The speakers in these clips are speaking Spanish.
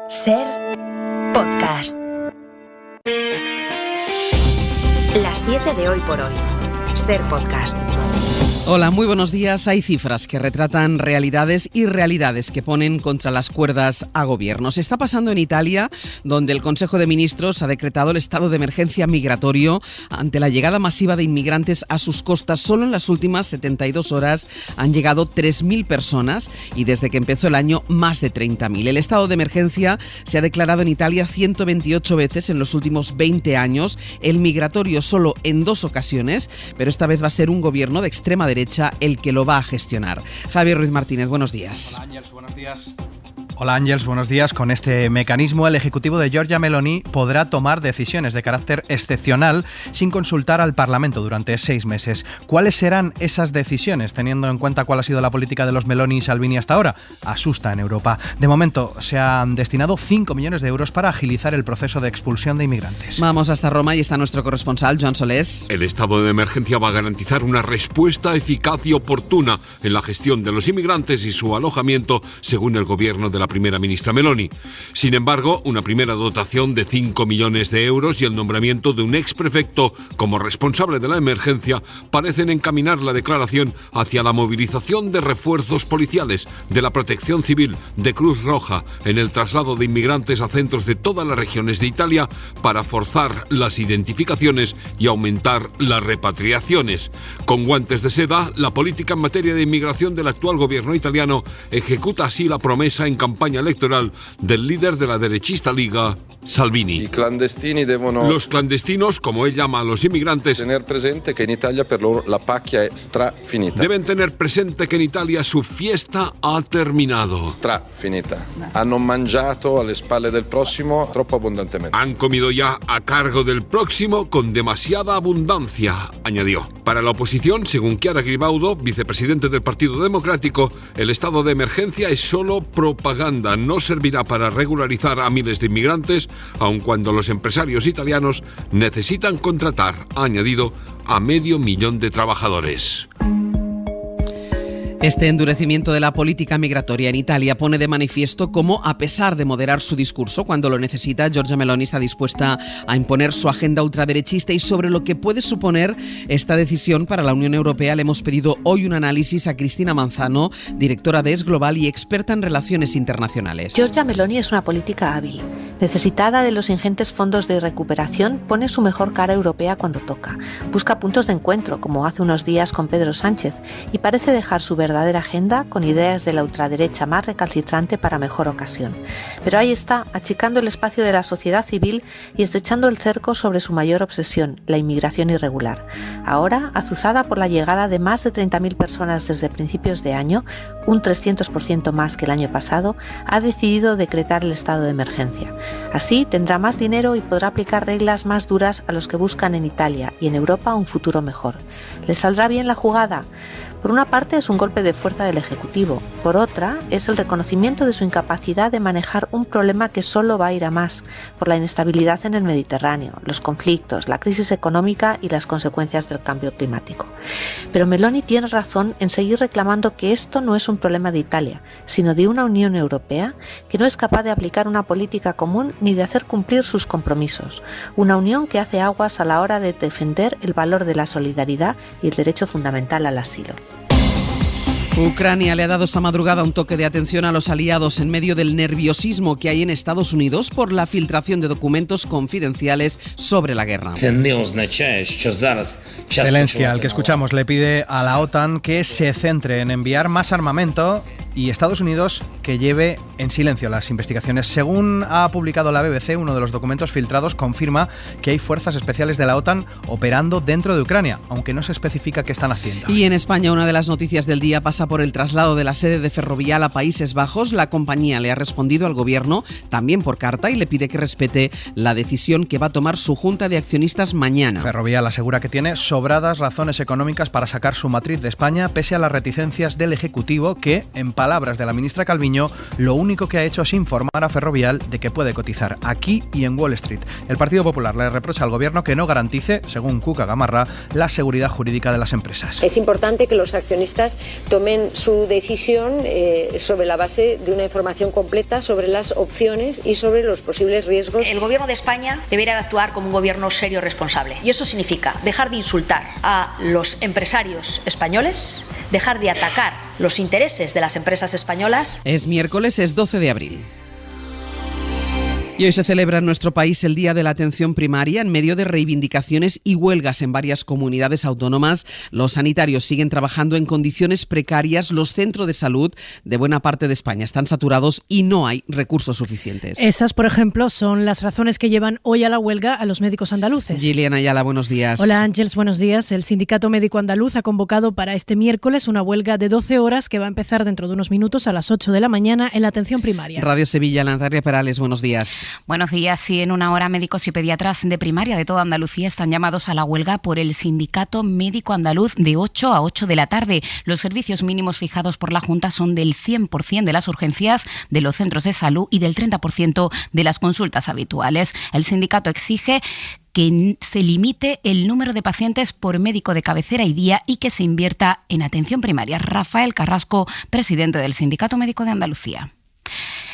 Ser Podcast. Las 7 de hoy por hoy. Ser Podcast. Hola, muy buenos días. Hay cifras que retratan realidades y realidades que ponen contra las cuerdas a gobiernos. Está pasando en Italia, donde el Consejo de Ministros ha decretado el estado de emergencia migratorio ante la llegada masiva de inmigrantes a sus costas. Solo en las últimas 72 horas han llegado 3.000 personas y desde que empezó el año más de 30.000. El estado de emergencia se ha declarado en Italia 128 veces en los últimos 20 años. El migratorio solo en 2 ocasiones, pero esta vez va a ser un gobierno de extrema derecha el que lo va a gestionar. Javier Ruiz Martínez, buenos días. Hola Ángels, buenos días. Hola Ángels, buenos días. Con este mecanismo, el Ejecutivo de Giorgia Meloni podrá tomar decisiones de carácter excepcional sin consultar al Parlamento durante 6 meses. ¿Cuáles serán esas decisiones, teniendo en cuenta cuál ha sido la política de los Meloni y Salvini hasta ahora? Asusta en Europa. De momento, se han destinado 5 millones de euros para agilizar el proceso de expulsión de inmigrantes. Vamos hasta Roma y está nuestro corresponsal, Joan Solés. El estado de emergencia va a garantizar una respuesta eficaz y oportuna en la gestión de los inmigrantes y su alojamiento, según el gobierno de la primera ministra Meloni. Sin embargo, una primera dotación de 5 millones de euros y el nombramiento de un exprefecto como responsable de la emergencia parecen encaminar la declaración hacia la movilización de refuerzos policiales, de la Protección Civil, de Cruz Roja, en el traslado de inmigrantes a centros de todas las regiones de Italia para forzar las identificaciones y aumentar las repatriaciones. Con guantes de seda, la política en materia de inmigración del actual gobierno italiano ejecuta así la promesa en campaña electoral del líder de la derechista Liga, Salvini. Los clandestinos, como él llama a los inmigrantes, tener presente que en Italia per loro la pacchia è strafinita. Deben tener presente que en Italia su fiesta ha terminado. Strafinita. Hanno mangiato alle spalle del prossimo troppo abbondantemente. Han comido ya a cargo del próximo con demasiada abundancia, añadió. Para la oposición, según Chiara Gribaudo, vicepresidente del Partido Democrático, el estado de emergencia es solo propaganda. No servirá para regularizar a miles de inmigrantes, aun cuando los empresarios italianos necesitan contratar, ha añadido, a 500.000 de trabajadores. Este endurecimiento de la política migratoria en Italia pone de manifiesto cómo, a pesar de moderar su discurso cuando lo necesita, Giorgia Meloni está dispuesta a imponer su agenda ultraderechista, y sobre lo que puede suponer esta decisión para la Unión Europea le hemos pedido hoy un análisis a Cristina Manzano, directora de Es Global y experta en relaciones internacionales. Giorgia Meloni es una política hábil. Necesitada de los ingentes fondos de recuperación, pone su mejor cara europea cuando toca. Busca puntos de encuentro, como hace unos días con Pedro Sánchez, y parece dejar su verdadera agenda con ideas de la ultraderecha más recalcitrante para mejor ocasión. Pero ahí está, achicando el espacio de la sociedad civil y estrechando el cerco sobre su mayor obsesión, la inmigración irregular. Ahora, azuzada por la llegada de más de 30.000 personas desde principios de año, un 300% más que el año pasado, ha decidido decretar el estado de emergencia. Así tendrá más dinero y podrá aplicar reglas más duras a los que buscan en Italia y en Europa un futuro mejor. ¿Le saldrá bien la jugada? Por una parte es un golpe de fuerza del Ejecutivo, por otra es el reconocimiento de su incapacidad de manejar un problema que solo va a ir a más, por la inestabilidad en el Mediterráneo, los conflictos, la crisis económica y las consecuencias del cambio climático. Pero Meloni tiene razón en seguir reclamando que esto no es un problema de Italia, sino de una Unión Europea que no es capaz de aplicar una política común ni de hacer cumplir sus compromisos. Una Unión que hace aguas a la hora de defender el valor de la solidaridad y el derecho fundamental al asilo. Ucrania le ha dado esta madrugada un toque de atención a los aliados en medio del nerviosismo que hay en Estados Unidos por la filtración de documentos confidenciales sobre la guerra. Zelensky, al que escuchamos, le pide a la OTAN que se centre en enviar más armamento y Estados Unidos que lleve en silencio las investigaciones. Según ha publicado la BBC, uno de los documentos filtrados confirma que hay fuerzas especiales de la OTAN operando dentro de Ucrania, aunque no se especifica qué están haciendo. Y en España, una de las noticias del día pasa por el traslado de la sede de Ferrovial a Países Bajos. La compañía le ha respondido al gobierno, también por carta, y le pide que respete la decisión que va a tomar su junta de accionistas mañana. Ferrovial asegura que tiene sobradas razones económicas para sacar su matriz de España, pese a las reticencias del Ejecutivo, que en parte palabras de la ministra Calviño, lo único que ha hecho es informar a Ferrovial de que puede cotizar aquí y en Wall Street. El Partido Popular le reprocha al Gobierno que no garantice, según Cuca Gamarra, la seguridad jurídica de las empresas. Es importante que los accionistas tomen su decisión sobre la base de una información completa sobre las opciones y sobre los posibles riesgos. El Gobierno de España debería actuar como un gobierno serio y responsable. Y eso significa dejar de insultar a los empresarios españoles, dejar de atacar los intereses de las empresas españolas. Es miércoles, es 12 de abril. Y hoy se celebra en nuestro país el Día de la Atención Primaria. En medio de reivindicaciones y huelgas en varias comunidades autónomas, los sanitarios siguen trabajando en condiciones precarias. Los centros de salud de buena parte de España están saturados y no hay recursos suficientes. Esas, por ejemplo, son las razones que llevan hoy a la huelga a los médicos andaluces. Gillian Ayala, buenos días. Hola Ángels, buenos días. El Sindicato Médico Andaluz ha convocado para este miércoles una huelga de 12 horas que va a empezar dentro de unos minutos a las 8 de la mañana en la atención primaria. Radio Sevilla, Nazaria Perales, buenos días. Buenos días. Sí, en una hora médicos y pediatras de primaria de toda Andalucía están llamados a la huelga por el Sindicato Médico Andaluz de 8 a 8 de la tarde. Los servicios mínimos fijados por la Junta son del 100% de las urgencias de los centros de salud y del 30% de las consultas habituales. El sindicato exige que se limite el número de pacientes por médico de cabecera y día y que se invierta en atención primaria. Rafael Carrasco, presidente del Sindicato Médico de Andalucía.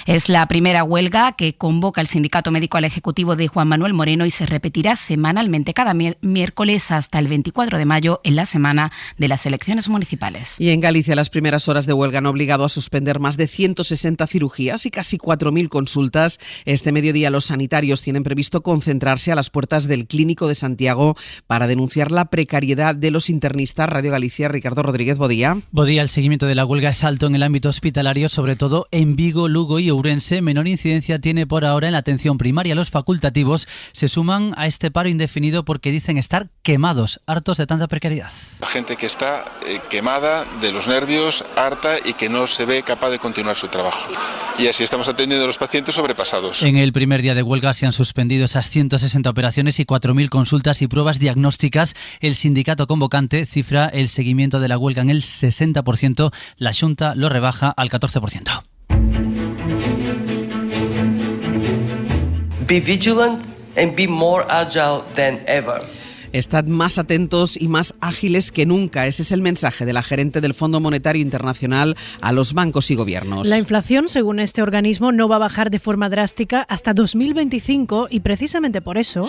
Es la primera huelga que convoca el Sindicato Médico al Ejecutivo de Juan Manuel Moreno y se repetirá semanalmente cada miércoles hasta el 24 de mayo en la semana de las elecciones municipales. Y en Galicia las primeras horas de huelga han obligado a suspender más de 160 cirugías y casi 4.000 consultas. Este mediodía los sanitarios tienen previsto concentrarse a las puertas del Clínico de Santiago para denunciar la precariedad de los internistas. Radio Galicia, Ricardo Rodríguez, Bodía. Bodía, el seguimiento de la huelga es alto en el ámbito hospitalario, sobre todo en Vigo, Lugo y Ourense. Menor incidencia tiene por ahora en la atención primaria. Los facultativos se suman a este paro indefinido porque dicen estar quemados, hartos de tanta precariedad. La gente que está quemada de los nervios, harta y que no se ve capaz de continuar su trabajo. Y así estamos atendiendo a los pacientes sobrepasados. En el primer día de huelga se han suspendido esas 160 operaciones y 4.000 consultas y pruebas diagnósticas. El sindicato convocante cifra el seguimiento de la huelga en el 60%. La Xunta lo rebaja al 14%. Be vigilant and be more agile than ever. Estad más atentos y más ágiles que nunca. Ese es el mensaje de la gerente del Fondo Monetario Internacional a los bancos y gobiernos. La inflación, según este organismo, no va a bajar de forma drástica hasta 2025 y precisamente por eso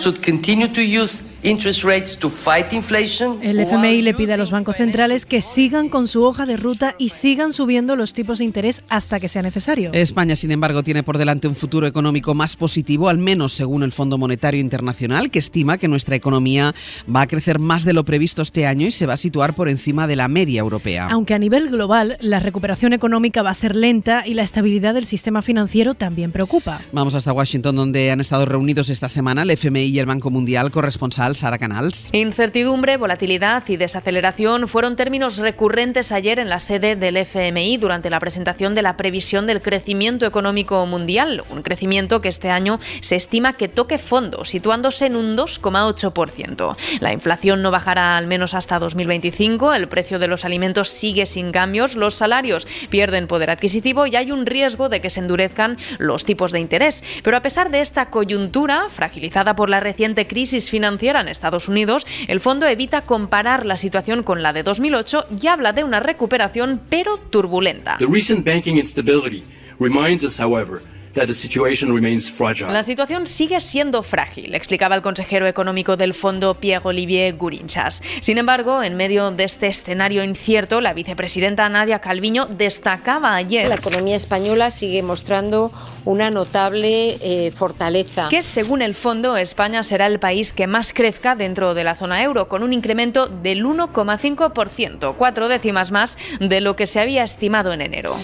el FMI le pide a los bancos centrales que sigan con su hoja de ruta y sigan subiendo los tipos de interés hasta que sea necesario. España, sin embargo, tiene por delante un futuro económico más positivo, al menos según el Fondo Monetario Internacional, que estima que nuestra economía va a crecer más de lo previsto este año y se va a situar por encima de la media europea. Aunque a nivel global la recuperación económica va a ser lenta y la estabilidad del sistema financiero también preocupa. Vamos hasta Washington, donde han estado reunidos esta semana el FMI y el Banco Mundial. Corresponsal Sara Canals. Incertidumbre, volatilidad y desaceleración fueron términos recurrentes ayer en la sede del FMI durante la presentación de la previsión del crecimiento económico mundial, un crecimiento que este año se estima que toque fondo, situándose en un 2,8%. La inflación no bajará al menos hasta 2025, el precio de los alimentos sigue sin cambios, los salarios pierden poder adquisitivo y hay un riesgo de que se endurezcan los tipos de interés. Pero a pesar de esta coyuntura, fragilizada por la reciente crisis financiera en Estados Unidos, el fondo evita comparar la situación con la de 2008 y habla de una recuperación pero turbulenta. The recent banking instability reminds us, however, that the situation remains fragile. La situación sigue siendo frágil, explicaba el consejero económico del fondo Pierre-Olivier Gourinchas. Sin embargo, en medio de este escenario incierto, la vicepresidenta Nadia Calviño destacaba ayer: la economía española sigue mostrando una notable fortaleza. Que según el fondo, España será el país que más crezca dentro de la zona euro, con un incremento del 1,5%, 4 décimas más de lo que se había estimado en enero.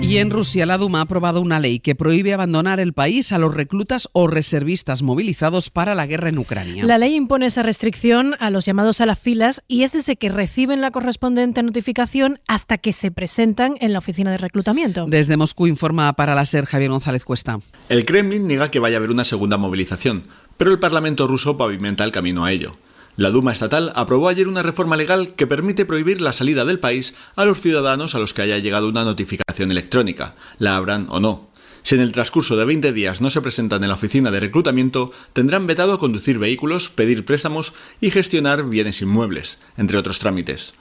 Y en Rusia, la Duma ha aprobado una ley que prohíbe abandonar el país a los reclutas o reservistas movilizados para la guerra en Ucrania. La ley impone esa restricción a los llamados a las filas y es desde que reciben la correspondiente notificación hasta que se presentan en la oficina de reclutamiento. Desde Moscú informa para la SER Javier González Cuesta. El Kremlin niega que vaya a haber una segunda movilización, pero el Parlamento ruso pavimenta el camino a ello. La Duma estatal aprobó ayer una reforma legal que permite prohibir la salida del país a los ciudadanos a los que haya llegado una notificación electrónica, la abran o no. Si en el transcurso de 20 días no se presentan en la oficina de reclutamiento, tendrán vetado conducir vehículos, pedir préstamos y gestionar bienes inmuebles, entre otros trámites.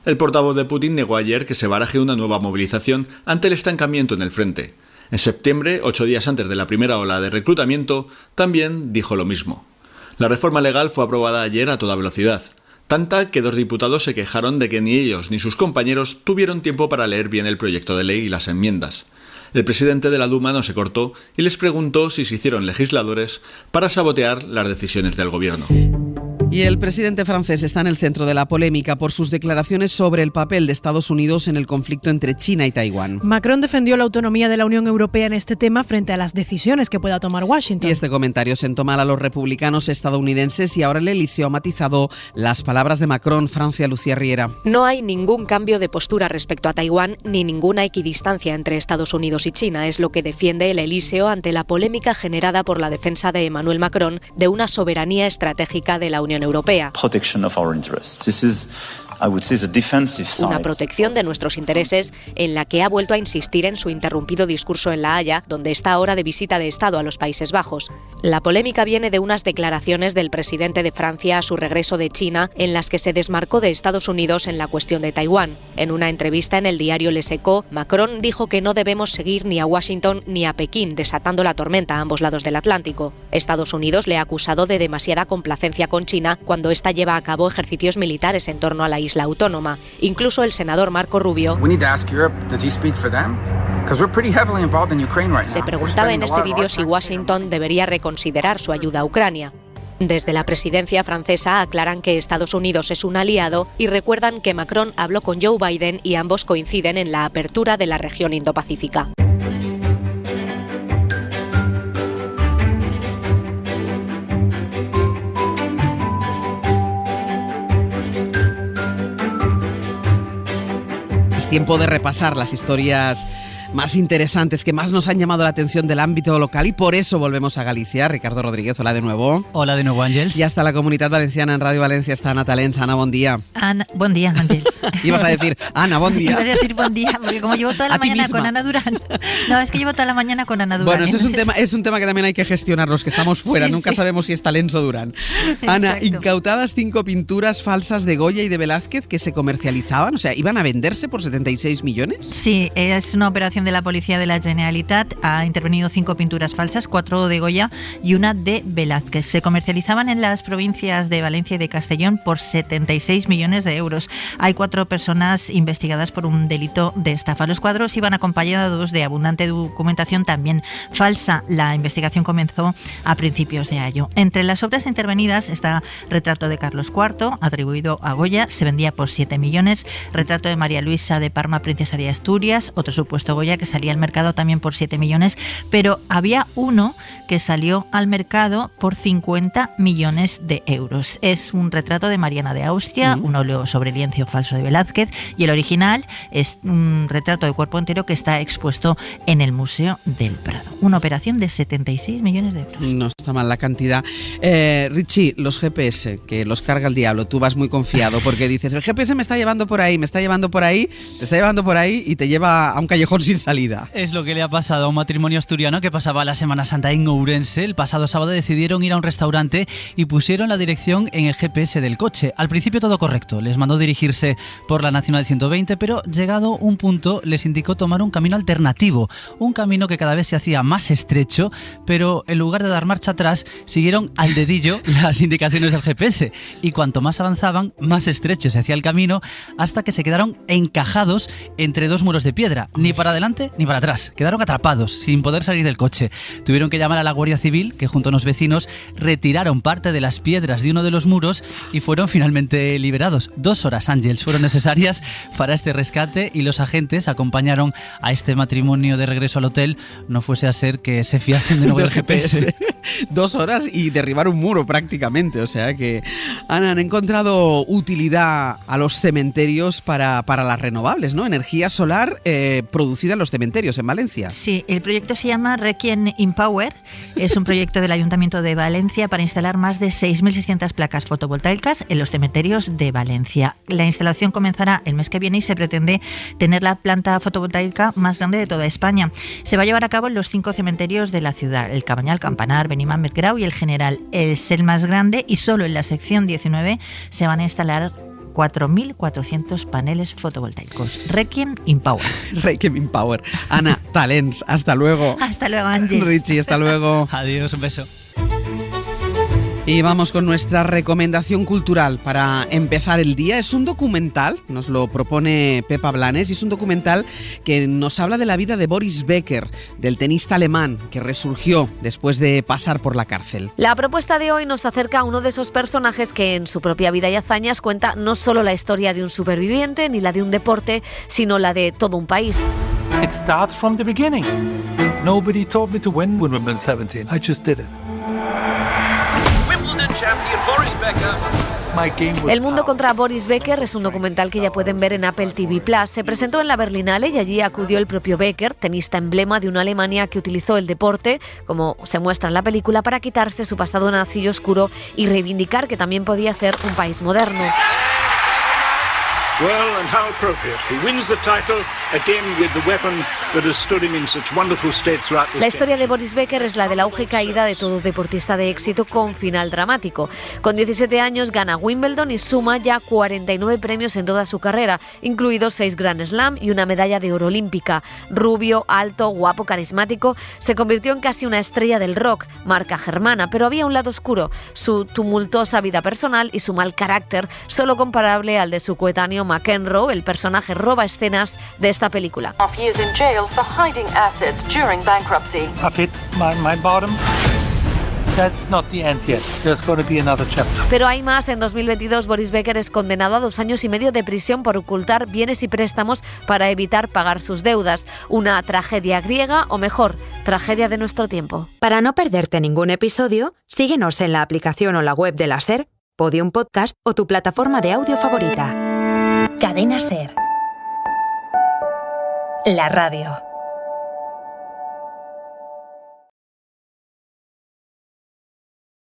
El portavoz de Putin negó ayer que se baraje una nueva movilización ante el estancamiento en el frente. En septiembre, 8 días antes de la primera ola de reclutamiento, también dijo lo mismo. La reforma legal fue aprobada ayer a toda velocidad, tanta que 2 diputados se quejaron de que ni ellos ni sus compañeros tuvieron tiempo para leer bien el proyecto de ley y las enmiendas. El presidente de la Duma no se cortó y les preguntó si se hicieron legisladores para sabotear las decisiones del gobierno. Y el presidente francés está en el centro de la polémica por sus declaraciones sobre el papel de Estados Unidos en el conflicto entre China y Taiwán. Macron defendió la autonomía de la Unión Europea en este tema frente a las decisiones que pueda tomar Washington. Y este comentario sentó mal a los republicanos estadounidenses y ahora el Elíseo ha matizado las palabras de Macron. Francia, Lucía Riera. No hay ningún cambio de postura respecto a Taiwán ni ninguna equidistancia entre Estados Unidos y China, es lo que defiende el Elíseo ante la polémica generada por la defensa de Emmanuel Macron de una soberanía estratégica de la Unión Europea. Una protección de nuestros intereses en la que ha vuelto a insistir en su interrumpido discurso en La Haya, donde está ahora de visita de Estado a los Países Bajos. La polémica viene de unas declaraciones del presidente de Francia a su regreso de China, en las que se desmarcó de Estados Unidos en la cuestión de Taiwán. En una entrevista en el diario Les Echos, Macron dijo que no debemos seguir ni a Washington ni a Pekín desatando la tormenta a ambos lados del Atlántico. Estados Unidos le ha acusado de demasiada complacencia con China cuando ésta lleva a cabo ejercicios militares en torno a la isla autónoma. Incluso el senador Marco Rubio se preguntaba en este vídeo si Washington debería reconsiderar su ayuda a Ucrania. Desde la presidencia francesa aclaran que Estados Unidos es un aliado y recuerdan que Macron habló con Joe Biden y ambos coinciden en la apertura de la región Indo-Pacífica. Es tiempo de repasar las historias más interesantes que más nos han llamado la atención del ámbito local y por eso volvemos a Galicia. Ricardo Rodríguez, hola de nuevo. Hola de nuevo, Ángels. Y hasta la Comunidad Valenciana en Radio Valencia está Ana Talens. Ana, buen día. Ana, buen día, Ángels. Ibas a decir, Ana, buen día. Iba a decir buen día, porque como llevo toda la mañana con Ana Durán. No, es que llevo toda la mañana con Ana Durán. Bueno, ese es un tema que también hay que gestionar los que estamos fuera. Sí, nunca sabemos si es Talens o Durán. Ana, incautadas 5 pinturas falsas de Goya y de Velázquez que se comercializaban, o sea, ¿iban a venderse por 76 millones? Sí, es una operación de la policía de la Generalitat. Ha intervenido 5 pinturas falsas, 4 de Goya y una de Velázquez. Se comercializaban en las provincias de Valencia y de Castellón por 76 millones de euros. Hay 4 personas investigadas por un delito de estafa. Los cuadros iban acompañados de abundante documentación también falsa. La investigación comenzó a principios de año. Entre las obras intervenidas está retrato de Carlos IV, atribuido a Goya, se vendía por 7 millones. Retrato de María Luisa de Parma, princesa de Asturias, otro supuesto Goya que salía al mercado también por 7 millones, pero había uno que salió al mercado por 50 millones de euros. Es un retrato de Mariana de Austria, un óleo sobre lienzo falso de Velázquez, y el original es un retrato de cuerpo entero que está expuesto en el Museo del Prado. Una operación de 76 millones de euros. No está mal la cantidad. Richie, los GPS, que los carga el diablo, tú vas muy confiado porque dices, el GPS me está llevando por ahí, te está llevando por ahí y te lleva a un callejón sin salida. Es lo que le ha pasado a un matrimonio asturiano que pasaba la Semana Santa en Ourense. El pasado sábado decidieron ir a un restaurante y pusieron la dirección en el GPS del coche. Al principio todo correcto, les mandó dirigirse por la Nacional 120, pero llegado un punto les indicó tomar un camino alternativo, un camino que cada vez se hacía más estrecho, pero en lugar de dar marcha atrás, siguieron al dedillo las indicaciones del GPS y cuanto más avanzaban, más estrecho se hacía el camino hasta que se quedaron encajados entre 2 muros de piedra, ni para adelante ni para atrás. Quedaron atrapados, sin poder salir del coche. Tuvieron que llamar a la Guardia Civil, que junto a unos vecinos retiraron parte de las piedras de uno de los muros y fueron finalmente liberados. 2 horas, Ángels, fueron necesarias para este rescate y los agentes acompañaron a este matrimonio de regreso al hotel, no fuese a ser que se fiasen de nuevo del GPS. 2 horas y derribar un muro prácticamente, o sea que han encontrado utilidad a los cementerios para las renovables, ¿no? Energía solar producida limpiar los cementerios en Valencia. Sí, el proyecto se llama Requiem in Power. Es un proyecto del Ayuntamiento de Valencia para instalar más de 6.600 placas fotovoltaicas en los cementerios de Valencia. La instalación comenzará el mes que viene y se pretende tener la planta fotovoltaica más grande de toda España. Se va a llevar a cabo en los 5 cementerios de la ciudad: el Cabañal, Campanar, Benimàmet, Grau y el General. Es el más grande y solo en la sección 19 se van a instalar 4.400 paneles fotovoltaicos. Requiem in Power. Requiem in Power. Ana, talents, hasta luego. Hasta luego, Ángel. Richie, hasta luego. Adiós, un beso. Y vamos con nuestra recomendación cultural para empezar el día. Es un documental, nos lo propone Pepa Blanes, y es un documental que nos habla de la vida de Boris Becker, del tenista alemán que resurgió después de pasar por la cárcel. La propuesta de hoy nos acerca a uno de esos personajes que en su propia vida y hazañas cuenta no solo la historia de un superviviente ni la de un deporte, sino la de todo un país. It starts from the beginning. Nobody told me to win Wimbledon 17. I just did it. El mundo contra Boris Becker es un documental que ya pueden ver en Apple TV+. Se presentó en la Berlinale y allí acudió el propio Becker, tenista emblema de una Alemania que utilizó el deporte, como se muestra en la película, para quitarse su pasado nazi y oscuro y reivindicar que también podía ser un país moderno. Well, and how appropriate. He wins the title again with the weapon that has stood him in such wonderful state throughout this. La historia de Boris Becker es la del auge y caída de todo deportista de éxito con final dramático. Con 17 años gana Wimbledon y suma ya 49 premios en toda su carrera, incluidos 6 Grand Slam y una medalla de oro olímpica. Rubio, alto, guapo, carismático, se convirtió en casi una estrella del rock, marca germana, pero había un lado oscuro, su tumultuosa vida personal y su mal carácter, solo comparable al de su coetáneo McEnroe, el personaje roba escenas de esta película. I've hit my bottom. That's not the end yet. There's going to be another chapter. Pero hay más. En 2022 Boris Becker es condenado a 2 años y medio de prisión por ocultar bienes y préstamos para evitar pagar sus deudas. Una tragedia griega, o mejor, tragedia de nuestro tiempo. Para no perderte ningún episodio, síguenos en la aplicación o la web de la SER, Podium Podcast o tu plataforma de audio favorita. Cadena SER. La radio.